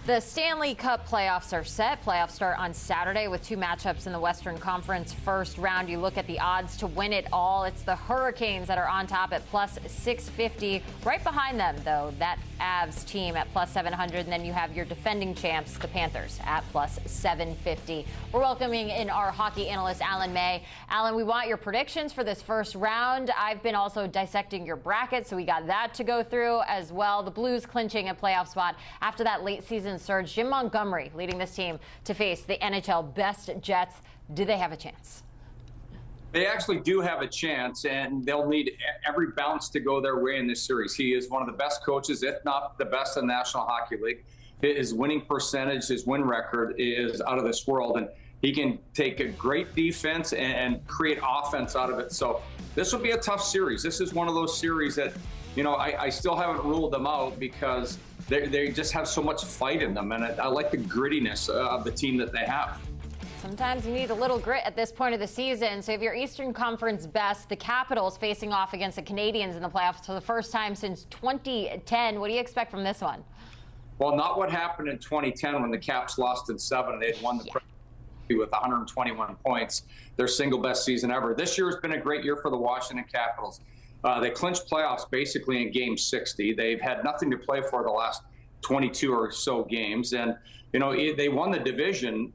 The Stanley Cup playoffs are set. Playoffs start on Saturday with two matchups in the Western Conference first round. You look at the odds to win it all. It's the Hurricanes that are on top at plus 650. Right behind them, though, that Avs team at plus 700. And then you have your defending champs, the Panthers, at plus 750. We're welcoming in our hockey analyst, Alan May. Alan, we want your predictions for this first round. I've been also dissecting your bracket, so we got that to go through as well. The Blues clinching a playoff spot after that late season surge. Jim Montgomery leading this team to face the NHL best Jets. Do they have a chance? They actually do have a chance, and they'll need every bounce to go their way in this series. He is one of the best coaches, if not the best in the National Hockey League. His winning percentage, his win record is out of this world, and he can take a great defense and create offense out of it. So this will be a tough series. This is one of those series that, you know, I still haven't ruled them out because they just have so much fight in them, and I like the grittiness of the team that they have. Sometimes you need a little grit at this point of the season. So if your Eastern Conference best, the Capitals facing off against the Canadiens in the playoffs for the first time since 2010. What do you expect from this one? Well, not what happened in 2010 when the Caps lost in 7. They had won the with 121 points, their single best season ever. This year has been a great year for the Washington Capitals. They clinched playoffs basically in game 60. They've had nothing to play for the last 22 or so games. And, you know, they won the division,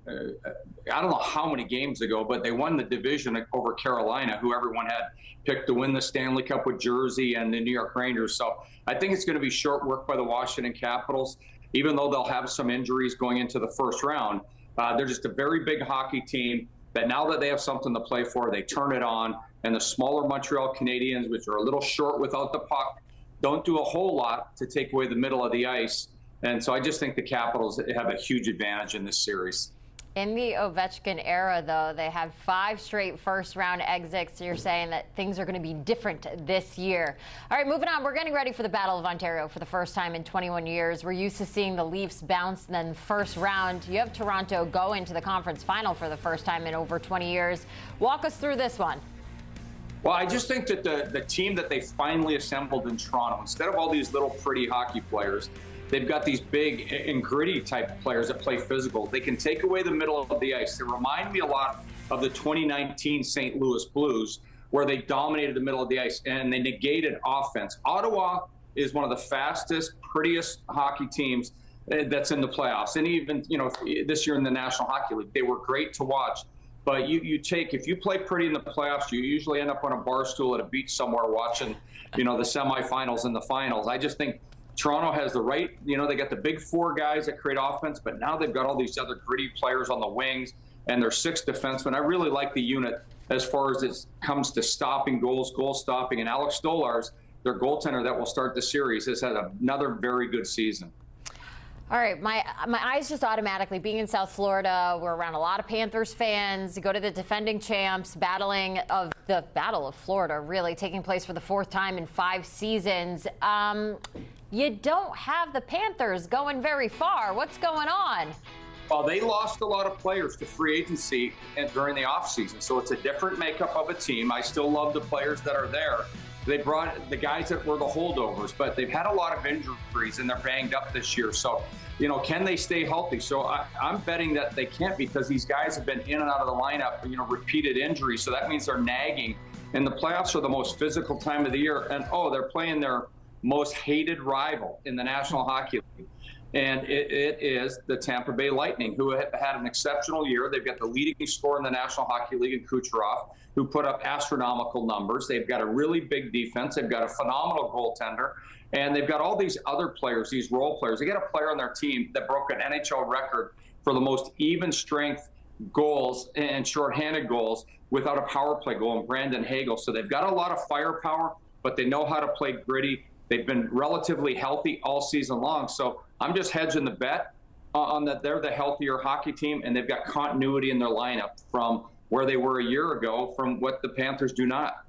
I don't know how many games ago, but they won the division over Carolina, who everyone had picked to win the Stanley Cup with Jersey and the New York Rangers. So I think it's going to be short work by the Washington Capitals, even though they'll have some injuries going into the first round. They're just a very big hockey team that now that they have something to play for, they turn it on. And the smaller Montreal Canadiens, which are a little short without the puck, don't do a whole lot to take away the middle of the ice. And so I just think the Capitals have a huge advantage in this series. In the Ovechkin era, though, they have 5 straight first-round exits. So you're saying that things are going to be different this year. All right, moving on. We're getting ready for the Battle of Ontario for the first time in 21 years. We're used to seeing the Leafs bounce and then first round. You have Toronto go into the conference final for the first time in over 20 years. Walk us through this one. Well, I just think that the team that they finally assembled in Toronto, instead of all these little pretty hockey players, they've got these big and gritty type players that play physical. They can take away the middle of the ice. They remind me a lot of the 2019 St. Louis Blues, where they dominated the middle of the ice and they negated offense. Ottawa is one of the fastest, prettiest hockey teams that's in the playoffs. And even, you know, this year in the National Hockey League, they were great to watch. But if you play pretty in the playoffs, you usually end up on a bar stool at a beach somewhere watching, you know, the semifinals and the finals. I just think Toronto has the right, you know, they got the big 4 guys that create offense, but now they've got all these other gritty players on the wings and their 6 defensemen. I really like the unit as far as it comes to stopping goals, goal stopping. And Alex Stolarz, their goaltender that will start the series, has had another very good season. All right, my eyes just automatically, being in South Florida, we're around a lot of Panthers fans. You go to the defending champs, the Battle of Florida, really taking place for the 4th time in 5 seasons. You don't have the Panthers going very far. What's going on? Well, they lost a lot of players to free agency during the offseason, so it's a different makeup of a team. I still love the players that are there. They brought the guys that were the holdovers, but they've had a lot of injuries and they're banged up this year. So, you know, can they stay healthy? So I'm betting that they can't, because these guys have been in and out of the lineup, you know, repeated injuries. So that means they're nagging. And the playoffs are the most physical time of the year. And, they're playing their most hated rival in the National Hockey League. And it is the Tampa Bay Lightning, who have had an exceptional year. They've got the leading scorer in the National Hockey League in Kucherov, who put up astronomical numbers. They've got a really big defense. They've got a phenomenal goaltender. And they've got all these other players, these role players. They got a player on their team that broke an NHL record for the most even strength goals and shorthanded goals without a power play goal, in Brandon Hagel. So they've got a lot of firepower, but they know how to play gritty. They've been relatively healthy all season long. So I'm just hedging the bet on that they're the healthier hockey team, and they've got continuity in their lineup from where they were a year ago, from what the Panthers do not.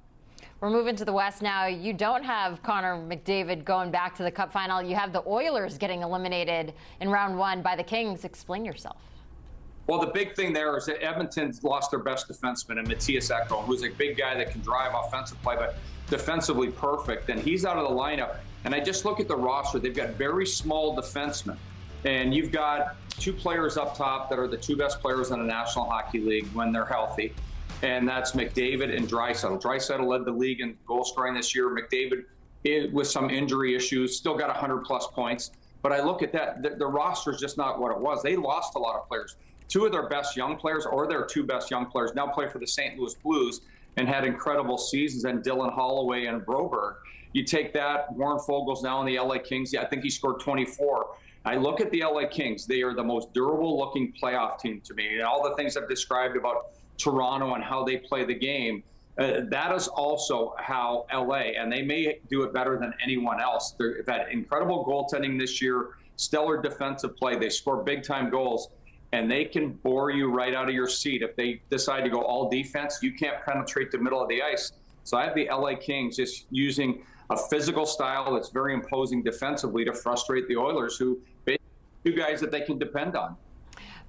We're moving to the West now. You don't have Connor McDavid going back to the Cup final. You have the Oilers getting eliminated in round 1 by the Kings. Explain yourself. Well, the big thing there is that Edmonton's lost their best defenseman in Matthias Ekholm, who's a big guy that can drive offensive play, but defensively perfect. And he's out of the lineup. And I just look at the roster. They've got very small defensemen. And you've got two players up top that are the two best players in the National Hockey League when they're healthy, and that's McDavid and Draisaitl. Draisaitl led the league in goal scoring this year. McDavid, with some injury issues, still got 100-plus points. But I look at that, the roster is just not what it was. They lost a lot of players. Two of their best young players, or their two best young players, now play for the St. Louis Blues and had incredible seasons, and Dylan Holloway and Broberg. You take that, Warren Fogel's now in the LA Kings. I think he scored 24. I look at the LA Kings. They are the most durable-looking playoff team to me. And all the things I've described about Toronto and how they play the game, that is also how LA, and they may do it better than anyone else. They've had incredible goaltending this year, stellar defensive play. They score big-time goals, and they can bore you right out of your seat. If they decide to go all defense, you can't penetrate the middle of the ice. So I have the LA Kings just using a physical style that's very imposing defensively to frustrate the Oilers, who basically two guys that they can depend on.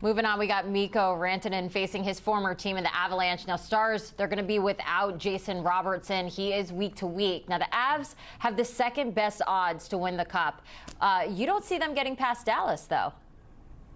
Moving on, we got Mikko Rantanen facing his former team in the Avalanche. Now, Stars, they're going to be without Jason Robertson. He is week to week. Now, the Avs have the second best odds to win the Cup. You don't see them getting past Dallas, though.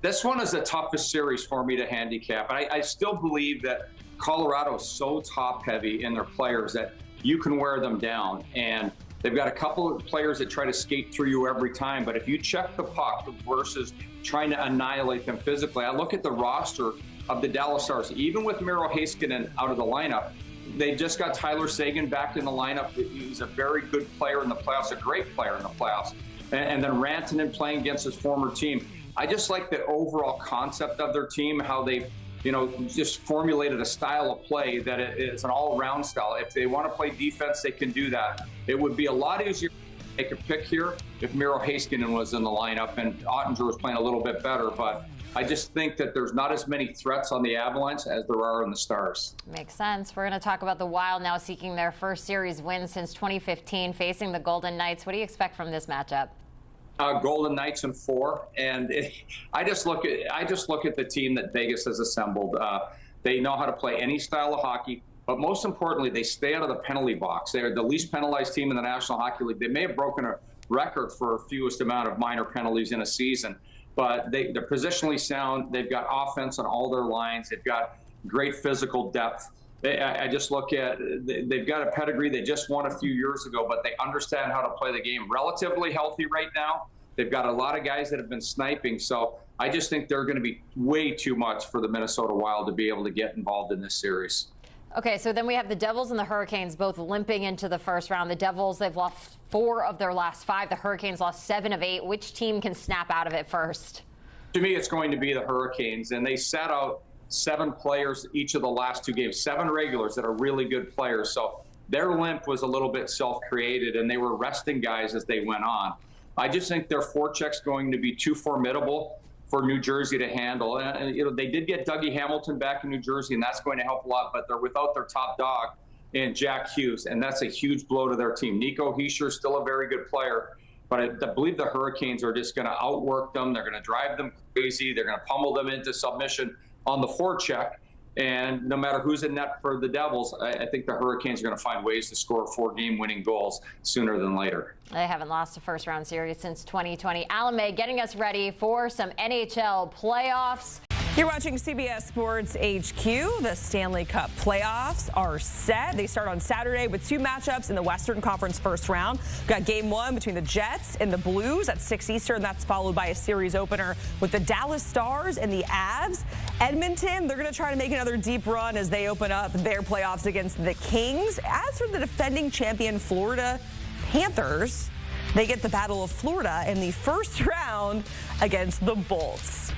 This one is the toughest series for me to handicap. I still believe that Colorado is so top-heavy in their players that you can wear them down. And they've got a couple of players that try to skate through you every time. But if you check the puck versus trying to annihilate them physically, I look at the roster of the Dallas Stars. Even with Miro Heiskanen out of the lineup, they just got Tyler Seguin back in the lineup. He's a very good player in the playoffs, a great player in the playoffs. And then Rantanen playing against his former team. I just like the overall concept of their team, how they've just formulated a style of play that it's an all-around style. If they want to play defense, they can do that. It would be a lot easier to make a pick here if Miro Heiskanen was in the lineup and Ottinger was playing a little bit better. But I just think that there's not as many threats on the Avalanche as there are in the Stars. Makes sense. We're going to talk about the Wild now seeking their first series win since 2015, facing the Golden Knights. What do you expect from this matchup? Golden Knights in 4, and I just look at the team that Vegas has assembled. They know how to play any style of hockey, but most importantly, they stay out of the penalty box. They're the least penalized team in the National Hockey League. They may have broken a record for fewest amount of minor penalties in a season, but they're positionally sound. They've got offense on all their lines. They've got great physical depth. I just look at, they've got a pedigree. They just won a few years ago, but they understand how to play the game. Relatively healthy right now. They've got a lot of guys that have been sniping. So I just think they're going to be way too much for the Minnesota Wild to be able to get involved in this series. Okay, so then we have the Devils and the Hurricanes both limping into the first round. The Devils, they've lost 4 of their last 5. The Hurricanes lost 7 of 8. Which team can snap out of it first? To me, it's going to be the Hurricanes, and they sat out 7 players each of the last 2 games, 7 regulars that are really good players. So their limp was a little bit self-created, and they were resting guys as they went on. I just think their forecheck's going to be too formidable for New Jersey to handle. And, they did get Dougie Hamilton back in New Jersey, and that's going to help a lot, but they're without their top dog in Jack Hughes, and that's a huge blow to their team. Nico Hischier is still a very good player, but I believe the Hurricanes are just going to outwork them. They're going to drive them crazy. They're going to pummel them into submission on the forecheck. And no matter who's in net for the Devils, I think the Hurricanes are going to find ways to score 4 game-winning goals sooner than later. They haven't lost a first-round series since 2020. Alan May getting us ready for some NHL playoffs. You're watching CBS Sports HQ. The Stanley Cup playoffs are set. They start on Saturday with 2 matchups in the Western Conference first round. We've got game 1 between the Jets and the Blues at 6 Eastern. That's followed by a series opener with the Dallas Stars and the Avs. Edmonton, they're going to try to make another deep run as they open up their playoffs against the Kings. As for the defending champion Florida Panthers, they get the Battle of Florida in the first round against the Bolts.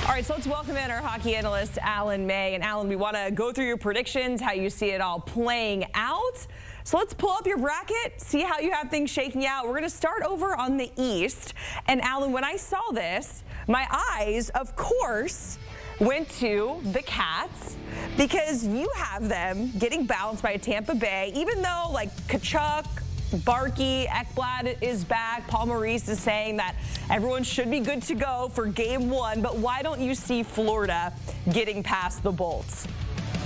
All right, so let's welcome in our hockey analyst, Alan May. And Alan, we want to go through your predictions, how you see it all playing out. So let's pull up your bracket, see how you have things shaking out. We're going to start over on the East. And Alan, when I saw this, my eyes, of course, went to the Cats because you have them getting bounced by Tampa Bay, even though like Tkachuk, Barkey, Ekblad is back. Paul Maurice is saying that everyone should be good to go for game 1. But why don't you see Florida getting past the Bolts?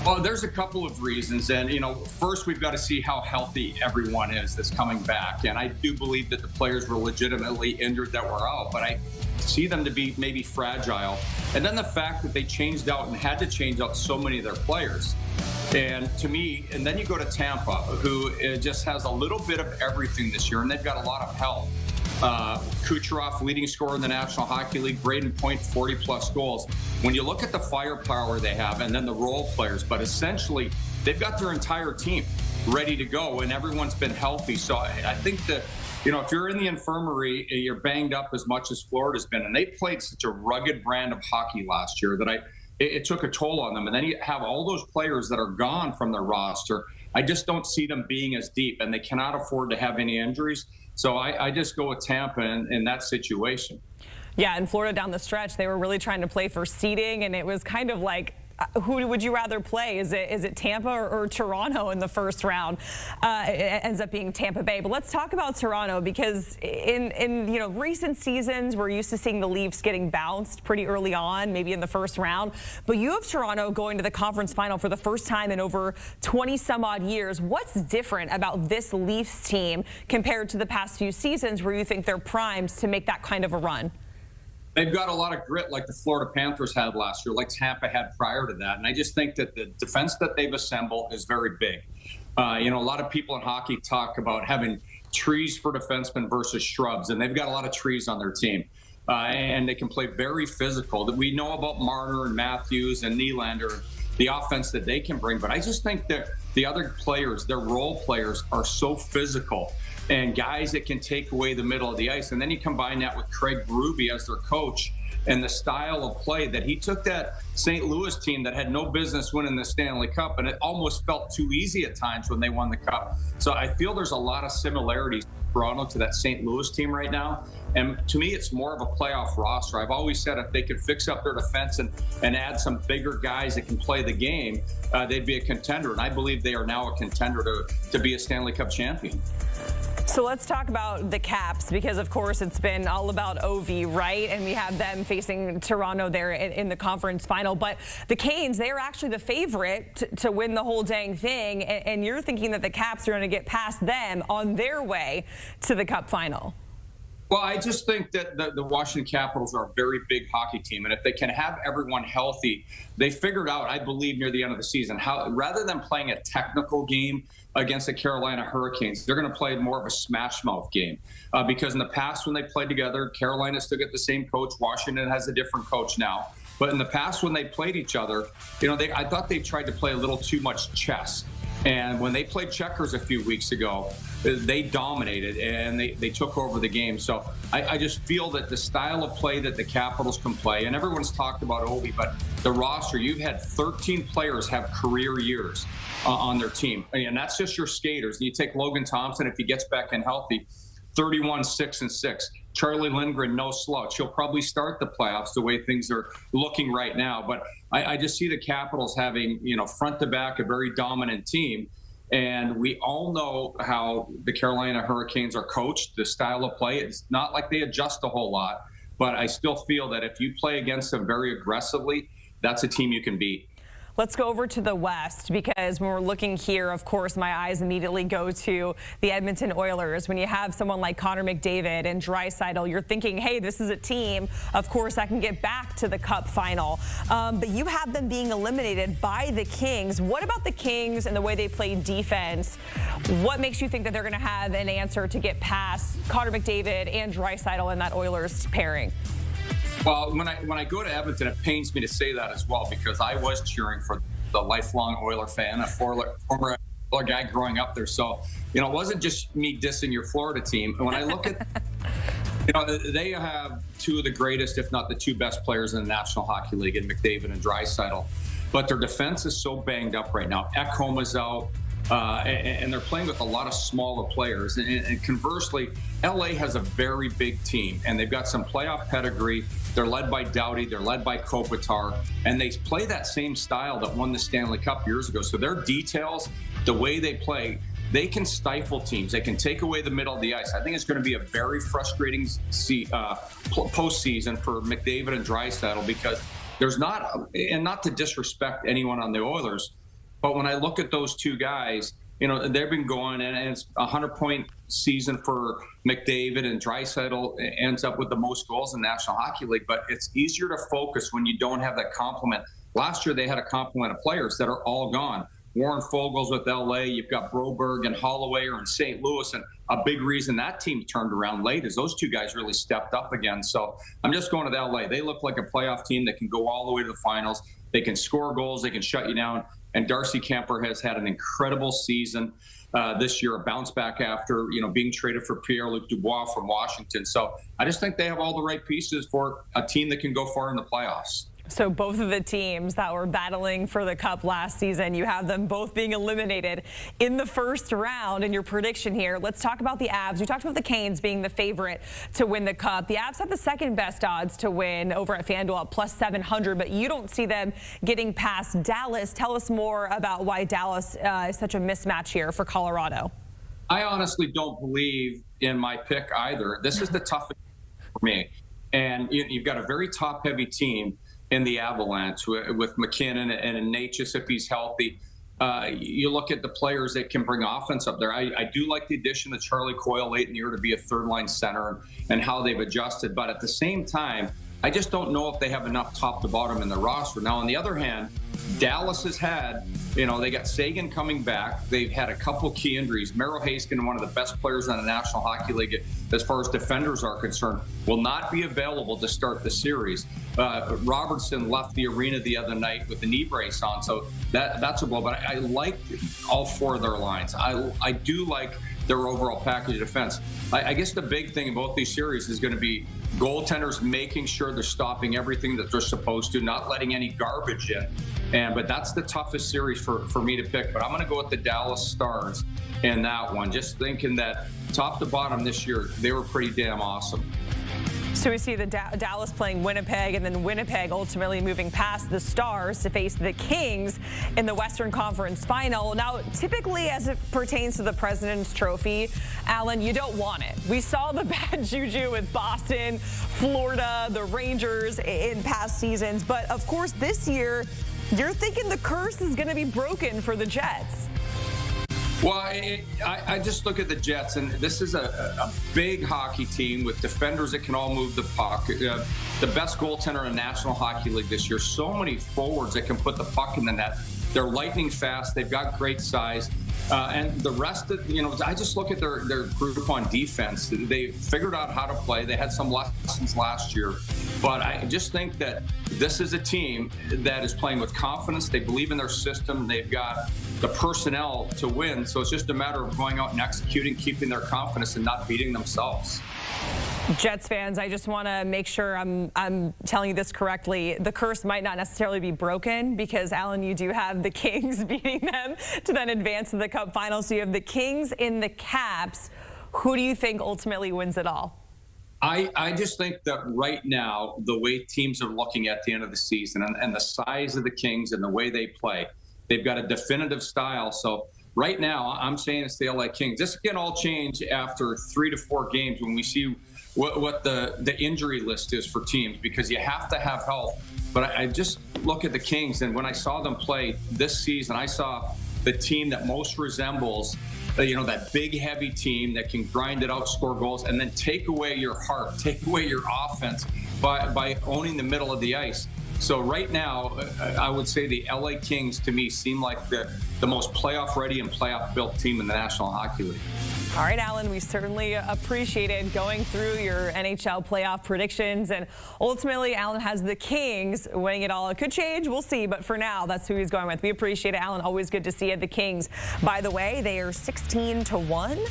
Well, there's a couple of reasons. And, first we've got to see how healthy everyone is that's coming back. And I do believe that the players were legitimately injured that were out. But see them to be maybe fragile. And then the fact that they changed out and had to change out so many of their players. And to me, and then you go to Tampa, who just has a little bit of everything this year, and they've got a lot of help. Kucherov, leading scorer in the National Hockey League, Braden Point, 40-plus goals. When you look at the firepower they have and then the role players, but essentially they've got their entire team ready to go, and everyone's been healthy. So I think that, if you're in the infirmary, you're banged up as much as Florida's been, and they played such a rugged brand of hockey last year that it took a toll on them. And then you have all those players that are gone from their roster. I just don't see them being as deep, and they cannot afford to have any injuries. So I just go with Tampa in that situation. Yeah, in Florida down the stretch, they were really trying to play for seeding, and it was kind of like, who would you rather play? Is it Tampa or Toronto in the first round? It ends up being Tampa Bay. But let's talk about Toronto, because in recent seasons, we're used to seeing the Leafs getting bounced pretty early on, maybe in the first round. But you have Toronto going to the conference final for the first time in over 20 some odd years. What's different about this Leafs team compared to the past few seasons where you think they're primed to make that kind of a run? They've got a lot of grit like the Florida Panthers had last year, like Tampa had prior to that. And I just think that the defense that they've assembled is very big. A lot of people in hockey talk about having trees for defensemen versus shrubs, and they've got a lot of trees on their team. And they can play very physical. We know about Marner and Matthews and Nylander, the offense that they can bring. But I just think that the other players, their role players, are so physical and guys that can take away the middle of the ice. And then you combine that with Craig Berube as their coach and the style of play that he took that St. Louis team that had no business winning the Stanley Cup, and it almost felt too easy at times when they won the Cup. So I feel there's a lot of similarities Toronto to that St. Louis team right now. And to me, it's more of a playoff roster. I've always said if they could fix up their defense and add some bigger guys that can play the game, they'd be a contender. And I believe they are now a contender to be a Stanley Cup champion. So let's talk about the Caps, because, of course, it's been all about Ovi, right? And we have them facing Toronto there in the conference final. But the Canes, they are actually the favorite to win the whole dang thing. And you're thinking that the Caps are going to get past them on their way to the Cup final. Well, I just think that the Washington Capitals are a very big hockey team. And if they can have everyone healthy, they figured out, I believe, near the end of the season, how rather than playing a technical game against the Carolina Hurricanes, they're going to play more of a smash mouth game. Because in the past, when they played together, Carolina still got the same coach. Washington has a different coach now. But in the past, when they played each other, I thought they tried to play a little too much chess. And when they played checkers a few weeks ago, they dominated and they took over the game. So I just feel that the style of play that the Capitals can play, and everyone's talked about Ovi, but the roster, you've had 13 players have career years on their team. And that's just your skaters. And you take Logan Thompson, if he gets back in healthy, 31, 6 and 6. Charlie Lindgren, no slouch. He'll probably start the playoffs the way things are looking right now. But I just see the Capitals having, front to back, a very dominant team. And we all know how the Carolina Hurricanes are coached, the style of play. It's not like they adjust a whole lot. But I still feel that if you play against them very aggressively, that's a team you can beat. Let's go over to the West, because when we're looking here, of course, my eyes immediately go to the Edmonton Oilers. When you have someone like Connor McDavid and Draisaitl, you're thinking, hey, this is a team, of course, that can get back to the Cup final. But you have them being eliminated by the Kings. What about the Kings and the way they play defense? What makes you think that they're going to have an answer to get past Connor McDavid and Draisaitl in that Oilers pairing? Well, when I go to Edmonton, it pains me to say that as well, because I was cheering for the lifelong Oiler fan, a former guy growing up there. So, it wasn't just me dissing your Florida team. And when I look at, they have two of the greatest, if not the two best players in the National Hockey League, in McDavid and Draisaitl. But their defense is so banged up right now. Ekholm is out. And they're playing with a lot of smaller players. And conversely, LA has a very big team, and they've got some playoff pedigree. They're led by Doughty. They're led by Kopitar. And they play that same style that won the Stanley Cup years ago. So their details, the way they play, they can stifle teams. They can take away the middle of the ice. I think it's going to be a very frustrating postseason for McDavid and Draisaitl, because there's not, and not to disrespect anyone on the Oilers, but when I look at those two guys, they've been going, and it's 100-point season for McDavid, and Draisaitl ends up with the most goals in the National Hockey League, but it's easier to focus when you don't have that complement. Last year, they had a complement of players that are all gone. Warren Fogel's with LA. You've got Broberg and Holloway are in St. Louis. And a big reason that team turned around late is those two guys really stepped up again. So I'm just going to LA. They look like a playoff team that can go all the way to the finals. They can score goals. They can shut you down. And Darcy Kemper has had an incredible season this year, a bounce back after, being traded for Pierre-Luc Dubois from Washington. So I just think they have all the right pieces for a team that can go far in the playoffs. So both of the teams that were battling for the Cup last season, you have them both being eliminated in the first round. In your prediction here, let's talk about the Avs. We talked about the Canes being the favorite to win the Cup. The Avs have the second best odds to win over at FanDuel at plus 700, but you don't see them getting past Dallas. Tell us more about why Dallas is such a mismatch here for Colorado. I honestly don't believe in my pick either. This is the toughest for me. And you've got a very top-heavy team in the Avalanche with McKinnon and Natchez if he's healthy. You look at the players that can bring offense up there. I do like the addition of Charlie Coyle late in the year to be a third-line center and how they've adjusted. But at the same time, I just don't know if they have enough top to bottom in the roster. Now, on the other hand, Dallas has had, they got Sagan coming back. They've had a couple key injuries. Mero Heiskanen, one of the best players in the National Hockey League as far as defenders are concerned, will not be available to start the series. Robertson left the arena the other night with the knee brace on, so that's a blow. But I like all four of their lines. I do like their overall package of defense. I guess the big thing in both these series is going to be goaltenders making sure they're stopping everything that they're supposed to, not letting any garbage in. But that's the toughest series for me to pick. But I'm going to go with the Dallas Stars in that one, just thinking that top to bottom this year, they were pretty damn awesome. So we see the Dallas playing Winnipeg, and then Winnipeg ultimately moving past the Stars to face the Kings in the Western Conference Final. Now, typically as it pertains to the President's Trophy, Alan, you don't want it. We saw the bad juju with Boston, Florida, the Rangers in past seasons. But, of course, this year, you're thinking the curse is going to be broken for the Jets. Well, I just look at the Jets, and this is a big hockey team with defenders that can all move the puck. The best goaltender in the National Hockey League this year. So many forwards that can put the puck in the net. They're lightning fast. They've got great size. And the rest of, I just look at their group on defense. They figured out how to play. They had some lessons last year. But I just think that this is a team that is playing with confidence. They believe in their system. They've got the personnel to win. So it's just a matter of going out and executing, keeping their confidence, and not beating themselves. Jets fans, I just want to make sure I'm telling you this correctly. The curse might not necessarily be broken because, Alan, you do have the Kings beating them to then advance to the Cup final. So you have the Kings in the Caps. Who do you think ultimately wins it all? I just think that right now, the way teams are looking at the end of the season and the size of the Kings and the way they play, they've got a definitive style. So right now, I'm saying it's the LA Kings. This can all change after 3 to 4 games when we see what the injury list is for teams, because you have to have health. But I just look at the Kings, and when I saw them play this season, I saw the team that most resembles, that big, heavy team that can grind it out, score goals, and then take away your heart, take away your offense by owning the middle of the ice. So right now, I would say the LA Kings, to me, seem like the most playoff-ready and playoff-built team in the National Hockey League. All right, Alan, we certainly appreciated going through your NHL playoff predictions. And ultimately, Alan has the Kings winning it all. It could change. We'll see. But for now, that's who he's going with. We appreciate it, Alan. Always good to see you. The Kings, by the way, they are 16-1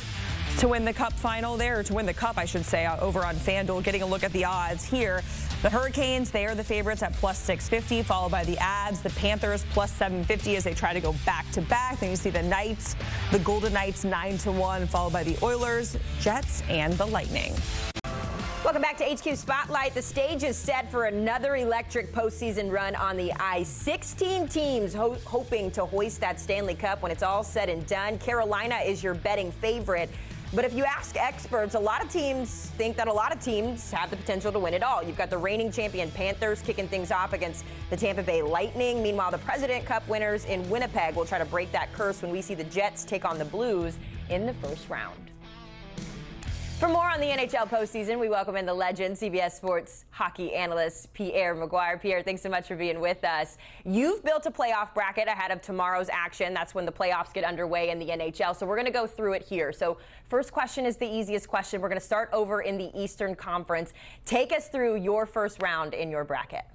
to win the Cup final there, or to win the Cup, I should say, over on FanDuel. Getting a look at the odds here. The Hurricanes, they are the favorites at plus 650, followed by the Avs, the Panthers, plus 750 as they try to go back-to-back. Then you see the Knights, the Golden Knights, 9-1, followed by the Oilers, Jets, and the Lightning. Welcome back to HQ Spotlight. The stage is set for another electric postseason run on the ice. 16 teams hoping to hoist that Stanley Cup when it's all said and done. Carolina is your betting favorite. But if you ask experts, a lot of teams think that a lot of teams have the potential to win it all. You've got the reigning champion Panthers kicking things off against the Tampa Bay Lightning. Meanwhile, the President Cup winners in Winnipeg will try to break that curse when we see the Jets take on the Blues in the first round. For more on the NHL postseason, we welcome in the legend, CBS Sports hockey analyst Pierre McGuire. Pierre, thanks so much for being with us. You've built a playoff bracket ahead of tomorrow's action. That's when the playoffs get underway in the NHL. So we're going to go through it here. So first question is the easiest question. We're going to start over in the Eastern Conference. Take us through your first round in your bracket.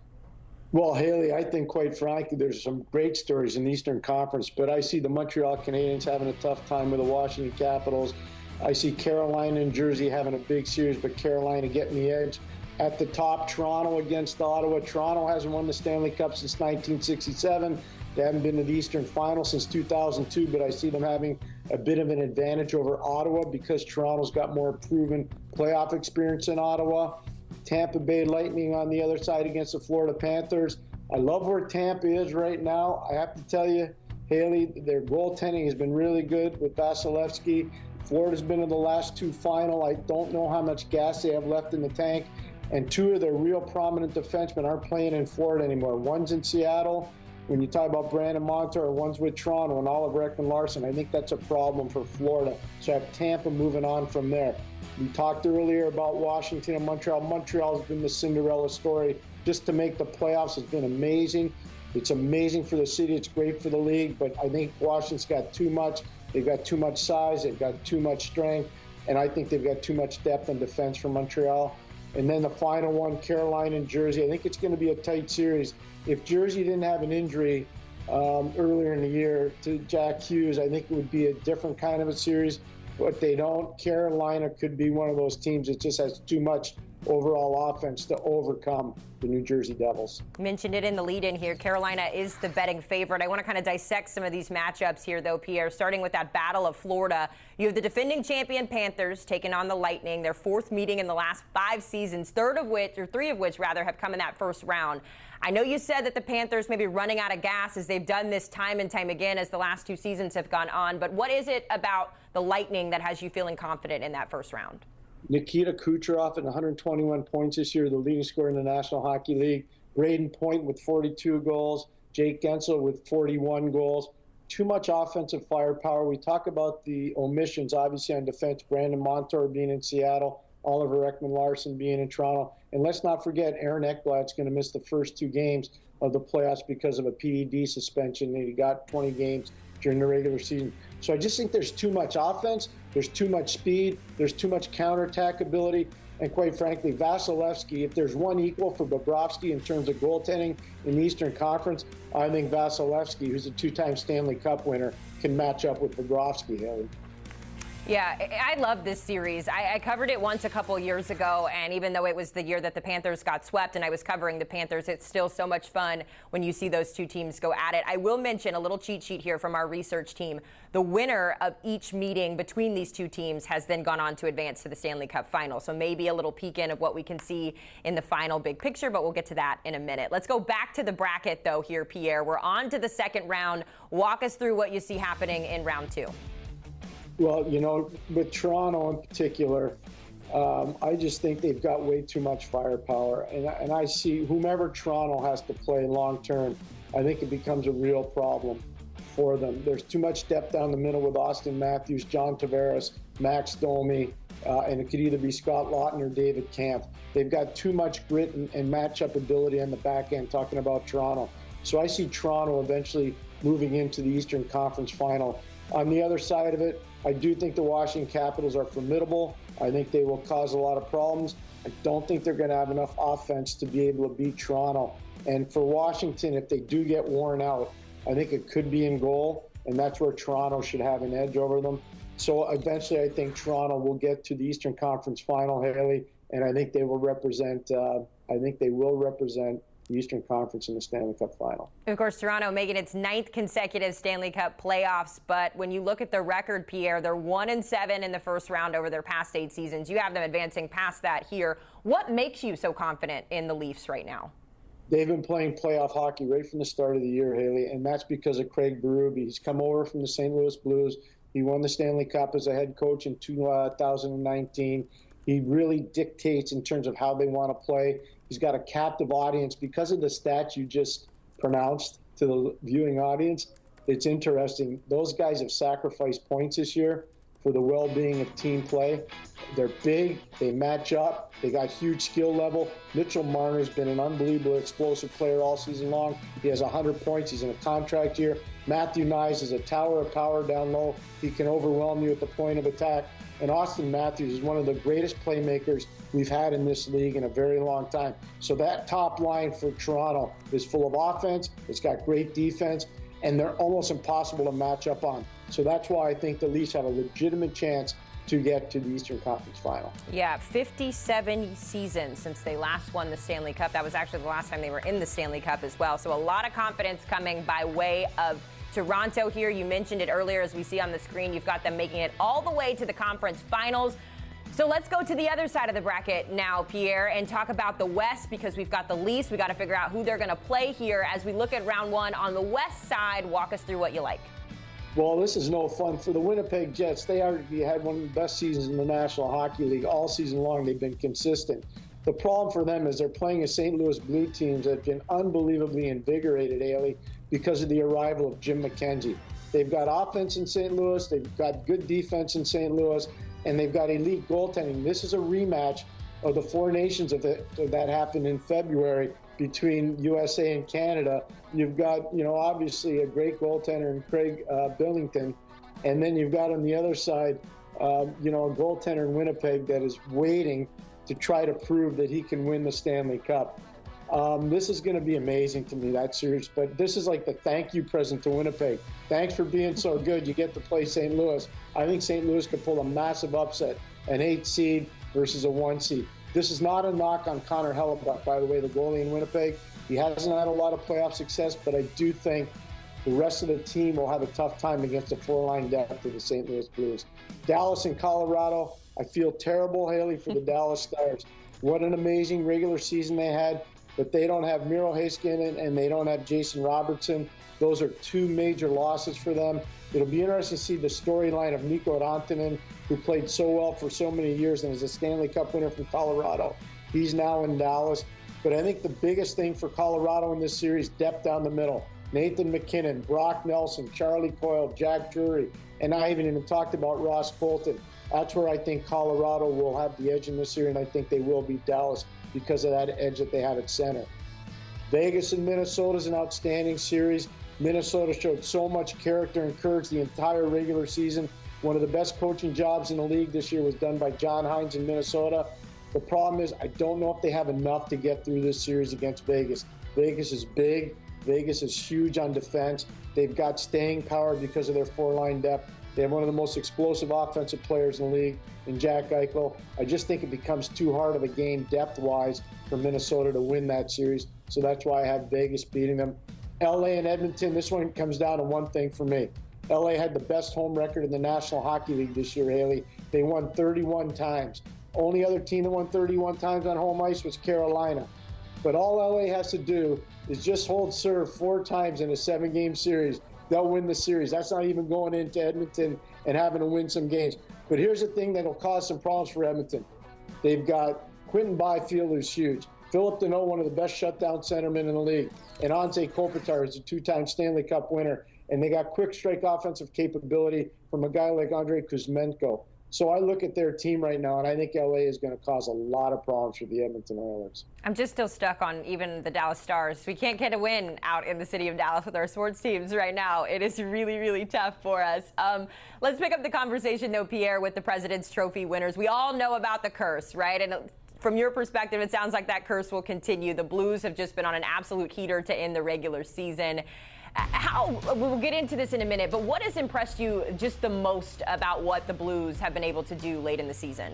Well, Haley, I think, quite frankly, there's some great stories in the Eastern Conference, but I see the Montreal Canadiens having a tough time with the Washington Capitals. I see Carolina and Jersey having a big series, but Carolina getting the edge. At the top, Toronto against Ottawa. Toronto hasn't won the Stanley Cup since 1967. They haven't been to the Eastern Final since 2002, but I see them having a bit of an advantage over Ottawa because Toronto's got more proven playoff experience than Ottawa. Tampa Bay Lightning on the other side against the Florida Panthers. I love where Tampa is right now. I have to tell you, Haley, their goaltending has been really good with Vasilevsky. Florida's been in the last two final. I don't know how much gas they have left in the tank. And two of their real prominent defensemen aren't playing in Florida anymore. One's in Seattle. When you talk about Brandon Montour, one's with Toronto and Oliver Ekman-Larsson. I think that's a problem for Florida. So I have Tampa moving on from there. We talked earlier about Washington and Montreal. Montreal's been the Cinderella story. Just to make the playoffs has been amazing. It's amazing for the city. It's great for the league. But I think Washington's got too much. They've got too much size. They've got too much strength. And I think they've got too much depth on defense for Montreal. And then the final one, Carolina and Jersey. I think it's going to be a tight series. If Jersey didn't have an injury earlier in the year to Jack Hughes, I think it would be a different kind of a series. But they don't. Carolina could be one of those teams that just has too much overall offense to overcome the New Jersey Devils. Mentioned it in the lead-in here. Carolina is the betting favorite. I want to kind of dissect some of these matchups here, though, Pierre, starting with that Battle of Florida. You have the defending champion Panthers taking on the Lightning, their fourth meeting in the last 5 seasons, three of which have come in that first round. I know you said that the Panthers may be running out of gas as they've done this time and time again as the last 2 seasons have gone on, but what is it about the Lightning that has you feeling confident in that first round? Nikita Kucherov at 121 points this year, the leading scorer in the National Hockey League. Braden Point with 42 goals. Jake Gensel with 41 goals. Too much offensive firepower. We talk about the omissions, obviously, on defense. Brandon Montour being in Seattle. Oliver Ekman-Larsson being in Toronto. And let's not forget, Aaron Ekblad's going to miss the first 2 games of the playoffs because of a PED suspension. He got 20 games during the regular season. So I just think there's too much offense, there's too much speed, there's too much counterattack ability, and quite frankly, Vasilevsky, if there's one equal for Bobrovsky in terms of goaltending in the Eastern Conference, I think Vasilevsky, who's a 2-time Stanley Cup winner, can match up with Bobrovsky, Haley. Yeah, I love this series. I covered it once a couple years ago, and even though it was the year that the Panthers got swept and I was covering the Panthers, it's still so much fun when you see those 2 teams go at it. I will mention a little cheat sheet here from our research team. The winner of each meeting between these 2 teams has then gone on to advance to the Stanley Cup final. So maybe a little peek in of what we can see in the final big picture, but we'll get to that in a minute. Let's go back to the bracket, though, here, Pierre. We're on to the second round. Walk us through what you see happening in round 2. Well, you know, with Toronto in particular, I just think they've got way too much firepower. And I see whomever Toronto has to play long term, I think it becomes a real problem for them. There's too much depth down the middle with Austin Matthews, John Tavares, Max Domi, and it could either be Scott Lawton or David Kampf. They've got too much grit and matchup ability on the back end, talking about Toronto. So I see Toronto eventually moving into the Eastern Conference final. On the other side of it, I do think the Washington Capitals are formidable. I think they will cause a lot of problems. I don't think they're going to have enough offense to be able to beat Toronto. And for Washington, if they do get worn out, I think it could be in goal, and that's where Toronto should have an edge over them. So eventually, I think Toronto will get to the Eastern Conference final, Haley, and I think they will represent. The Eastern Conference in the Stanley Cup final. Of course, Toronto making its 9th consecutive Stanley Cup playoffs, but when you look at their record, Pierre, they're 1-7 in the first round over their past 8 seasons. You have them advancing past that here. What makes you so confident in the Leafs right now? They've been playing playoff hockey right from the start of the year, Haley, and that's because of Craig Berube. He's come over from the St. Louis Blues. He won the Stanley Cup as a head coach in 2019. He really dictates in terms of how they want to play. He's got a captive audience. Because of the stats you just pronounced to the viewing audience, it's interesting. Those guys have sacrificed points this year. for the well-being of team play. They're big, they match up, they got huge skill level. Mitchell Marner's been an unbelievable explosive player all season long. He has 100 points, he's in a contract year. Matthew Nyes is a tower of power down low. He can overwhelm you at the point of attack. And Austin Matthews is one of the greatest playmakers we've had in this league in a very long time. So that top line for Toronto is full of offense, it's got great defense, and they're almost impossible to match up on. So that's why I think the Leafs have a legitimate chance to get to the Eastern Conference Final. Yeah, 57 seasons since they last won the Stanley Cup. That was actually the last time they were in the Stanley Cup as well. So a lot of confidence coming by way of Toronto here. You mentioned it earlier, as we see on the screen. You've got them making it all the way to the conference finals. So let's go to the other side of the bracket now, Pierre, and talk about the West, because we've got the Leafs. We got to figure out who they're going to play here as we look at round one on the West side. Walk us through what you like. Well, this is no fun for the Winnipeg Jets. They already had one of the best seasons in the National Hockey League. All season long, they've been consistent. The problem for them is they're playing a St. Louis Blue teams that have been unbelievably invigorated, Haley, because of the arrival of Jim McKenzie. They've got offense in St. Louis, they've got good defense in St. Louis, and they've got elite goaltending. This is a rematch of the Four Nations that happened in February between USA and Canada. You've got, obviously a great goaltender in Craig Billington, and then you've got on the other side, a goaltender in Winnipeg that is waiting to try to prove that he can win the Stanley Cup. This is going to be amazing to me, that series, but this is like the thank you present to Winnipeg. Thanks for being so good. You get to play St. Louis. I think St. Louis could pull a massive upset, an 8 seed versus a 1 seed. This is not a knock on Connor Hellebuck, by the way, the goalie in Winnipeg. He hasn't had a lot of playoff success, but I do think the rest of the team will have a tough time against the four-line depth of the St. Louis Blues. Dallas and Colorado, I feel terrible, Haley, for the Dallas Stars. What an amazing regular season they had, but they don't have Miro Heiskanen and they don't have Jason Robertson. Those are two major losses for them. It'll be interesting to see the storyline of Mikko Rantanen, who played so well for so many years and is a Stanley Cup winner from Colorado. He's now in Dallas. But I think the biggest thing for Colorado in this series, depth down the middle. Nathan McKinnon, Brock Nelson, Charlie Coyle, Jack Drury, and I haven't even talked about Ross Colton. That's where I think Colorado will have the edge in this series, and I think they will beat Dallas because of that edge that they have at center. Vegas and Minnesota is an outstanding series. Minnesota showed so much character and courage the entire regular season. One of the best coaching jobs in the league this year was done by John Hines in Minnesota. The problem is I don't know if they have enough to get through this series against Vegas. Vegas is big. Vegas is huge on defense. They've got staying power because of their four-line depth. They have one of the most explosive offensive players in the league in Jack Eichel. I just think it becomes too hard of a game depth-wise for Minnesota to win that series. So that's why I have Vegas beating them. LA and Edmonton, this one comes down to one thing for me. LA had the best home record in the National Hockey League this year, Haley. They won 31 times. Only other team that won 31 times on home ice was Carolina. But all LA has to do is just hold serve 4 times in a 7-game series. They'll win the series. That's not even going into Edmonton and having to win some games. But here's the thing that'll cause some problems for Edmonton. They've got Quentin Byfield, who's huge. Philip Deneau, one of the best shutdown centermen in the league. And Anze Kopitar is a 2-time Stanley Cup winner. And they got quick strike offensive capability from a guy like Andrei Kuzmenko. So I look at their team right now, and I think LA is going to cause a lot of problems for the Edmonton Oilers. I'm just still stuck on even the Dallas Stars. We can't get a win out in the city of Dallas with our sports teams right now. It is really, really tough for us. Let's pick up the conversation, though, Pierre, with the President's Trophy winners. We all know about the curse, right? And from your perspective, it sounds like that curse will continue. The Blues have just been on an absolute heater to end the regular season. We'll get into this in a minute, but what has impressed you just the most about what the Blues have been able to do late in the season?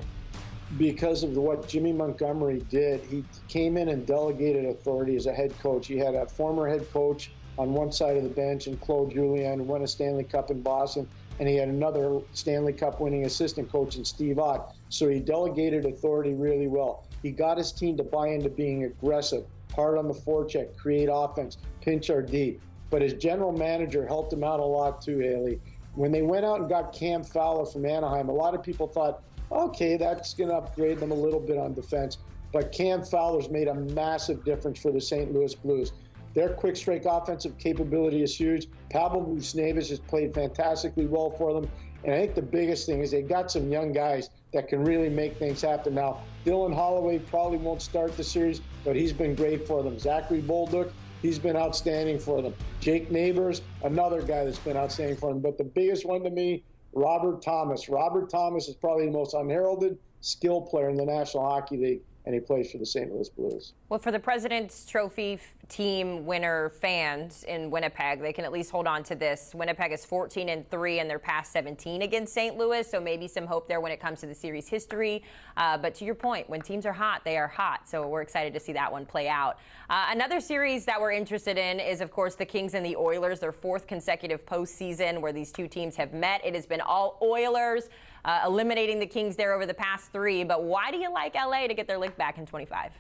Because of what Jimmy Montgomery did, he came in and delegated authority as a head coach. He had a former head coach on one side of the bench in Claude Julien, who won a Stanley Cup in Boston, and he had another Stanley Cup winning assistant coach in Steve Ott. So he delegated authority really well. He got his team to buy into being aggressive, hard on the forecheck, create offense, pinch our D. But his general manager helped him out a lot too, Haley. When they went out and got Cam Fowler from Anaheim, a lot of people thought, okay, that's going to upgrade them a little bit on defense. But Cam Fowler's made a massive difference for the St. Louis Blues. Their quick strike offensive capability is huge. Pavel Buchnevich has played fantastically well for them. And I think the biggest thing is they got some young guys that can really make things happen. Now, Dylan Holloway probably won't start the series, but he's been great for them. Zachary Bolduc, he's been outstanding for them. Jake Neighbors, another guy that's been outstanding for them. But the biggest one to me, Robert Thomas. Robert Thomas is probably the most unheralded skill player in the National Hockey League, and he plays for the St. Louis Blues. Well, for the President's Trophy team winner fans in Winnipeg, they can at least hold on to this. Winnipeg is 14-3 in their past 17 against St. Louis, so maybe some hope there when it comes to the series history. But to your point, when teams are hot, they are hot. So we're excited to see that one play out. Another series that we're interested in is, of course, the Kings and the Oilers, their fourth consecutive postseason where these two teams have met. It has been all Oilers. Eliminating the Kings there over the past 3. But why do you like LA to get their lick back in 25?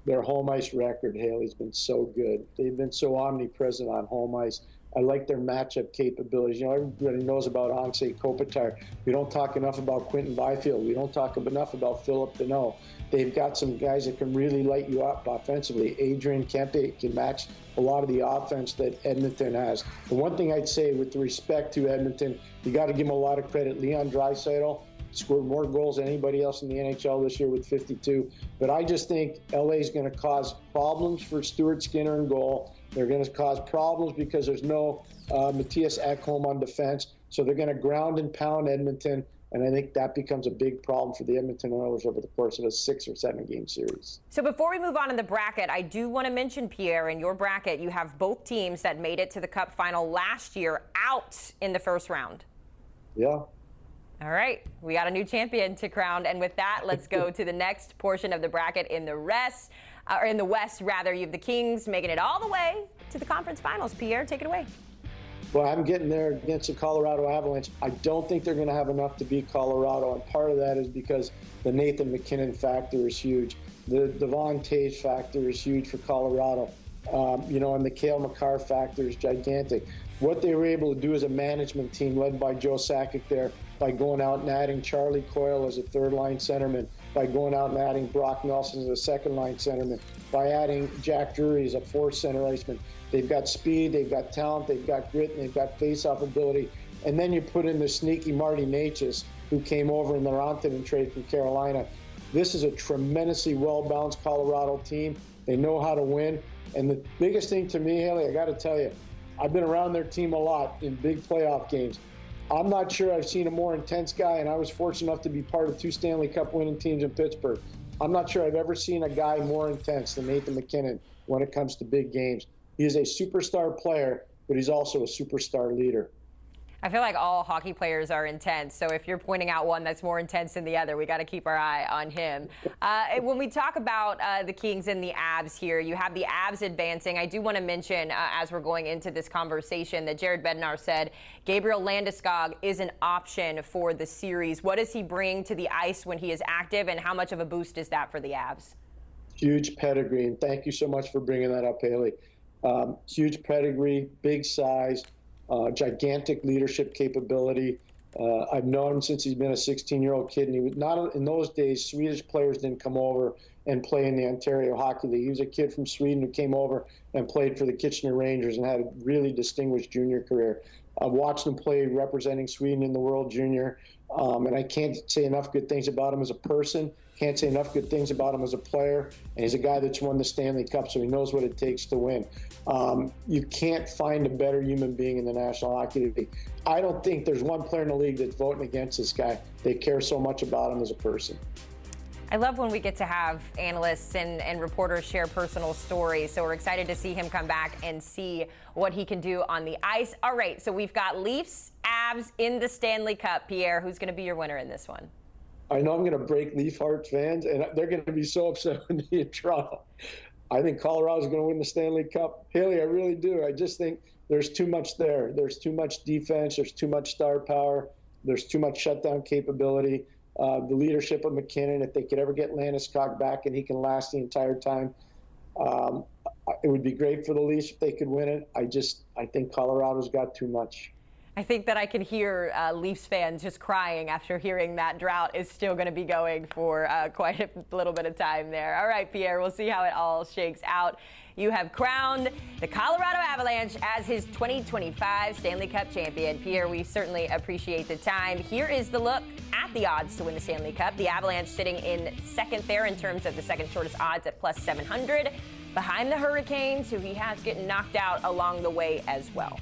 Their home ice record, Haley's been so good. They've been so omnipresent on home ice. I like their matchup capabilities. You know, everybody knows about Anze Kopitar. We don't talk enough about Quinton Byfield. We don't talk enough about Philip Deneau. They've got some guys that can really light you up offensively. Adrian Kempe can match a lot of the offense that Edmonton has. The one thing I'd say with respect to Edmonton, you got to give them a lot of credit. Leon Draisaitl scored more goals than anybody else in the NHL this year with 52. But I just think LA is going to cause problems for Stuart Skinner in goal. They're going to cause problems because there's no Matthias Ekholm on defense. So they're going to ground and pound Edmonton. And I think that becomes a big problem for the Edmonton Oilers over the course of a 6 or 7 game series. So before we move on in the bracket, I do want to mention, Pierre, in your bracket, you have both teams that made it to the Cup final last year out in the first round. Yeah. All right, we got a new champion to crown, and with that, let's go to the next portion of the bracket in the West. You have the Kings making it all the way to the conference finals. Pierre, take it away. Well, I'm getting there against the Colorado Avalanche. I don't think they're going to have enough to beat Colorado, and part of that is because the Nathan MacKinnon factor is huge. The Devon Toews factor is huge for Colorado. And the Cale Makar factor is gigantic. What they were able to do as a management team led by Joe Sakic there, by going out and adding Charlie Coyle as a third-line centerman, by going out and adding Brock Nelson as a second-line centerman, by adding Jack Drury as a fourth center iceman. They've got speed, they've got talent, they've got grit, and they've got face-off ability. And then you put in the sneaky Marty Necas, who came over in the Rantanen trade from Carolina. This is a tremendously well-balanced Colorado team. They know how to win. And the biggest thing to me, Haley, I got to tell you, I've been around their team a lot in big playoff games. I'm not sure I've seen a more intense guy, and I was fortunate enough to be part of 2 Stanley Cup winning teams in Pittsburgh. I'm not sure I've ever seen a guy more intense than Nathan MacKinnon when it comes to big games. He is a superstar player, but he's also a superstar leader. I feel like all hockey players are intense, so if you're pointing out one that's more intense than the other, we got to keep our eye on him. When we talk about the Kings and the Avs here, you have the Avs advancing. I do want to mention, as we're going into this conversation, that Jared Bednar said Gabriel Landeskog is an option for the series. What does he bring to the ice when he is active, and how much of a boost is that for the Avs? Huge pedigree, and thank you so much for bringing that up, Haley. Huge pedigree, big size. Gigantic leadership capability. I've known him since he's been a 16-year-old kid, and he was not in those days. Swedish players didn't come over and play in the Ontario Hockey League. He was a kid from Sweden who came over and played for the Kitchener Rangers and had a really distinguished junior career. I've watched him play representing Sweden in the World Junior, and I can't say enough good things about him as a person. Can't say enough good things about him as a player, and he's a guy that's won the Stanley Cup, so he knows what it takes to win. You can't find a better human being in the National Hockey League. I don't think there's one player in the league that's voting against this guy. They care so much about him as a person. I love when we get to have analysts and reporters share personal stories, so we're excited to see him come back and see what he can do on the ice. All right, so we've got Leafs, Avs in the Stanley Cup. Pierre, who's going to be your winner in this one? I know I'm going to break Leaf Heart fans, and they're going to be so upset when they in Toronto. I think Colorado's going to win the Stanley Cup. Haley, I really do. I just think there's too much there. There's too much defense. There's too much star power. There's too much shutdown capability. The leadership of MacKinnon, if they could ever get Landeskog back and he can last the entire time, it would be great for the Leafs if they could win it. I think Colorado's got too much. I think that I can hear Leafs fans just crying after hearing that drought is still going to be going for quite a little bit of time there. All right, Pierre, we'll see how it all shakes out. You have crowned the Colorado Avalanche as his 2025 Stanley Cup champion. Pierre, we certainly appreciate the time. Here is the look at the odds to win the Stanley Cup. The Avalanche sitting in second there in terms of the second shortest odds at plus 700. Behind the Hurricanes, who he has getting knocked out along the way as well.